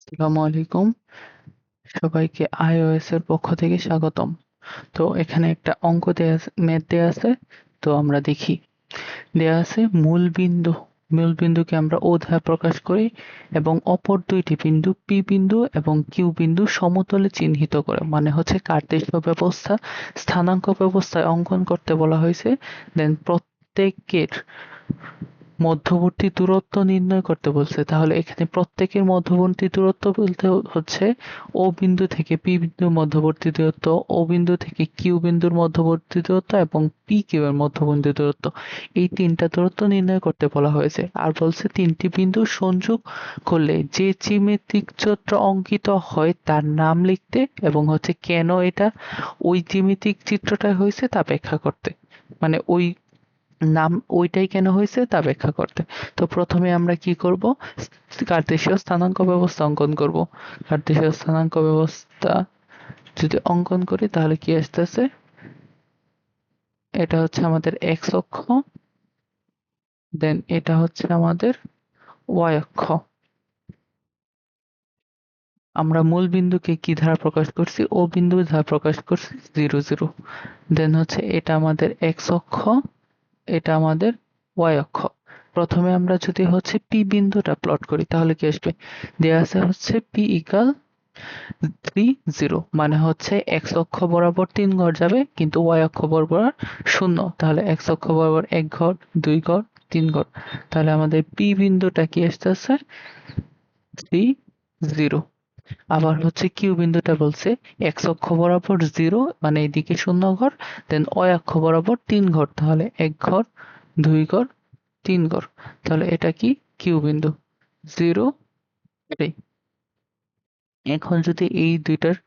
আসসালামু আলাইকুম। সবাইকে iOS এর পক্ষ থেকে স্বাগতম। তো এখানে একটা অঙ্ক দেয়া আছে, ম্যাথ দেয়া আছে। তো আমরা দেখি। দেয়া আছে মূল বিন্দুকে আমরা ও দ্বারা প্রকাশ করি এবং অপর দুইটি বিন্দু P বিন্দু এবং Q বিন্দু সমতলে চিহ্নিত করে। মানে হচ্ছে কার্তেশীয় ব্যবস্থা, স্থানাঙ্ক ব্যবস্থায় অঙ্কন করতে বলা হয়েছে। দেন প্রত্যেকের মধ্যবর্তী দূরত্ব নির্ণয় করতে বলছে। তাহলে এখানে প্রত্যেকের মধ্যবর্তী দূরত্ব বলতে হচ্ছে ও বিন্দু থেকে পি বিন্দুর মধ্যবর্তী দূরত্ব, ও বিন্দু থেকে কিউ বিন্দুর মধ্যবর্তী দূরত্ব এবং পি কিউ এর মধ্যবর্তী দূরত্ব। এই তিনটা দূরত্ব নির্ণয় করতে বলা হয়েছে। আর বলছে তিনটি বিন্দু সংযোগ করলে যে জ্যামিতিক চিত্র অঙ্কিত হয় তার নাম লিখতে এবং হচ্ছে কেন এটা ওই জ্যামিতিক চিত্রটা হয়েছে তা ব্যাখ্যা করতে। মানে ওই নাম ওইটাই কেন হয়েছে তা ব্যাখ্যা করতে। তো প্রথমে আমরা কি করব, কার্তেশীয় স্থানাঙ্ক ব্যবস্থা অঙ্কন করব। কার্তেশীয় স্থানাঙ্ক ব্যবস্থা যদি অঙ্কন করি তাহলে কি আসতেছে, এটা হচ্ছে আমাদের এক্স অক্ষ, দেন এটা হচ্ছে আমাদের ওয়াই অক্ষ। আমরা মূল বিন্দুকে কি দ্বারা প্রকাশ করছি, ও বিন্দু দ্বারা প্রকাশ করছি 0 0। দেন হচ্ছে এটা আমাদের এক্স অক্ষ, এটা আমাদের ওয়াই অক্ষ। প্রথমে আমরা যদি হচ্ছে পি বিন্দুটা প্লট করি তাহলে কি আসবে, দেয়া আছে হচ্ছে পি ইকাল 3 0, মানে হচ্ছে এক্স অক্ষ বরাবর 3 ঘর যাবে কিন্তু ওয়াই অক্ষ বরাবর 0। তাহলে এক্স অক্ষ বরাবর 1 ঘর, 2 ঘর, 3 ঘর। তাহলে আমাদের পি বিন্দুটা কি আসতেছে 3 0। আবার হচ্ছে কিউ বিন্দুটা বলছে এক্স অক্ষ বরাবর 0, মানে এদিকে 0 ঘর, দেন ওয়াই অক্ষ বরাবর 3 ঘর। তাহলে 1 ঘর, 2 ঘর, 3 ঘর। তাহলে এটা কি কিউ বিন্দু 0 3। এখন যদি এই দুইটার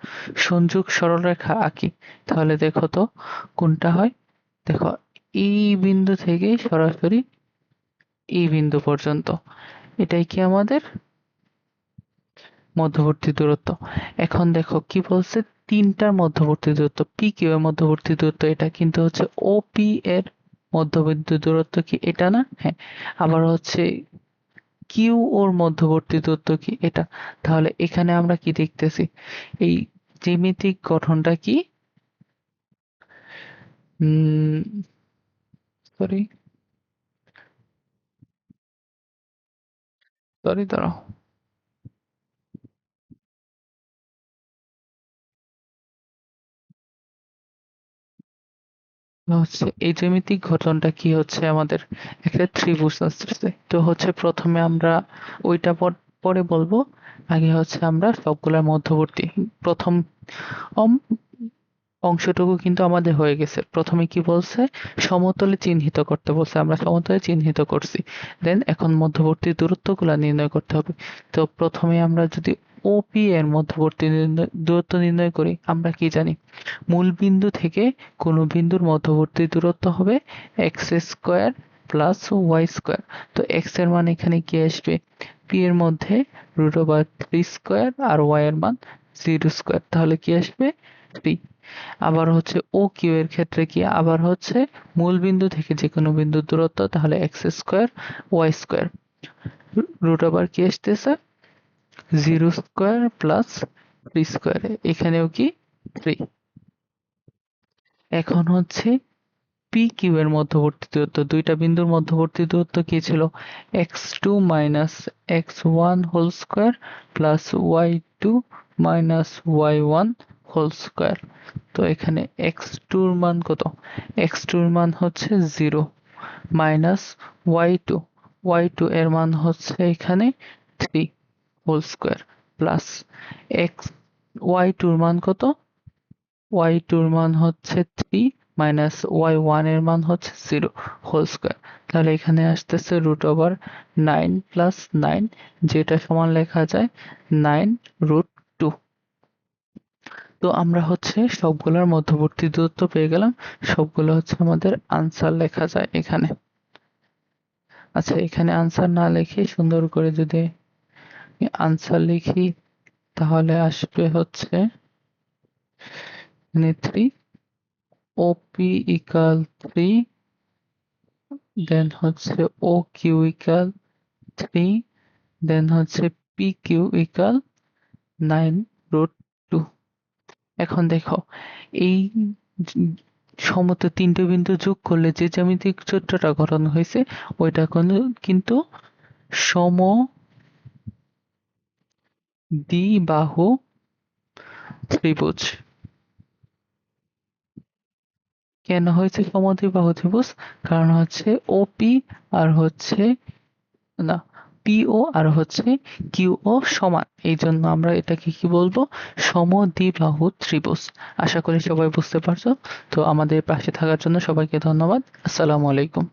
সংযোগ সরলরেখা আঁকি তাহলে দেখো তো কোনটা হয়। দেখো, এই বিন্দু থেকে সরাসরি এই বিন্দু পর্যন্ত এটাই কি আমাদের মধ্যবর্তী দূরত্ব। এখন দেখো কি বলছে, তিনটার মধ্যবর্তী দূরত্ব পি কিউ এর মধ্যবর্তী দূরত্ব এটা, কিন্তু হচ্ছে ও পি এর মধ্যবর্তী দূরত্ব কি এটা না? হ্যাঁ। আবার হচ্ছে কিউ ওর মধ্যবর্তী দূরত্ব কি এটা। তাহলে এখানে আমরা কি দেখতেছি, এই জ্যামিতিক গঠনটা কি, সরি সরি দাঁড়াও, হচ্ছে এই জ্যামিতিক গঠনটা কি হচ্ছে আমাদের একটা ত্রিভুজ আসতেছে। তো হচ্ছে প্রথমে আমরা ওইটা পরে বলবো। আগে হচ্ছে আমরা সবগুলোর মধ্যবর্তী প্রথম অম অংশটুকু কিন্তু আমাদের হয়ে গেছে। প্রথমে কি বলছে, সমতলে চিহ্নিত করতে বলছে, আমরা সমতলে চিহ্নিত করছি। দেন এখন মধ্যবর্তী দূরত্বগুলো নির্ণয় করতে হবে। তো প্রথমে আমরা যদি ওপি এর মধ্যবর্তী দূরত্ব নির্ণয় করি, আমরা কি জানি মূল বিন্দু থেকে কোনো বিন্দুর মধ্যবর্তী দূরত্ব হবে x square plus y square. তো এক্স এর মান এখানে কি আসবে, পি এর মধ্যে √3² আর ওয়াই এর মান 0²। তাহলে কি আসবে 3। আবার হচ্ছে ও কিউ এর ক্ষেত্রে কি, আবার হচ্ছে মূল বিন্দু থেকে যে কোনো বিন্দুর দূরত্ব, তাহলে x square y square root over কি আসতেছে 0² প্লাস 3², এখানেও কি 3। এখন হচ্ছে পি কিউ এর মধ্যবর্তী দূরত্ব, দুইটা বিন্দুর মধ্যবর্তী দূরত্ব কি ছিল, x2 minus x1 whole square plus y2 minus y1 whole square. তো এখানে x2 এর মান কত, x2 এর মান হচ্ছে 0 মাইনাস y2, y2 এর মান হচ্ছে এখানে 3 whole square plus x y2 এর মান কত, y2 এর মান হচ্ছে 3 মাইনাস y1 এর মান হচ্ছে 0 হোল স্কোয়ার। তাহলে এখানে আসতেছে √9 প্লাস 9, যেটা সমান লেখা যায় 9√2। তো আমরা হচ্ছে সবগুলোর মধ্যবর্তী দূরত্ব পেয়ে গেলাম। সবগুলো হচ্ছে আমাদের আনসার লেখা যায় এখানে। আচ্ছা, এখানে আনসার না লিখে সুন্দর করে যদি আনসার লিখি তাহলে আসবে হচ্ছে 3, ওপি ইকাল 3, দেন হচ্ছে ও কিউ ইকাল 3, দেন হচ্ছে পি কিউ ইকাল 9√2। এখন দেখো এই সমত তিনটে বিন্দু যোগ করলে যে জ্যামিতিক চিত্রটা গঠন হয়েছে ওইটা কিন্তু সমদ্বিবাহু ত্রিভুজ। কেন হয়েছে সমদ্বিবাহু ত্রিভুজ? কারণ হচ্ছে ওপি আর হচ্ছে না পিও আর হচ্ছে কিউও সমান, এই জন্য আমরা এটাকে কি বলবো, সমদ্বিবাহু ত্রিভুজ। আশা করি সবাই বুঝতে পারছো। তো আমাদের পাশে থাকার জন্য সবাইকে ধন্যবাদ। আসসালামু আলাইকুম।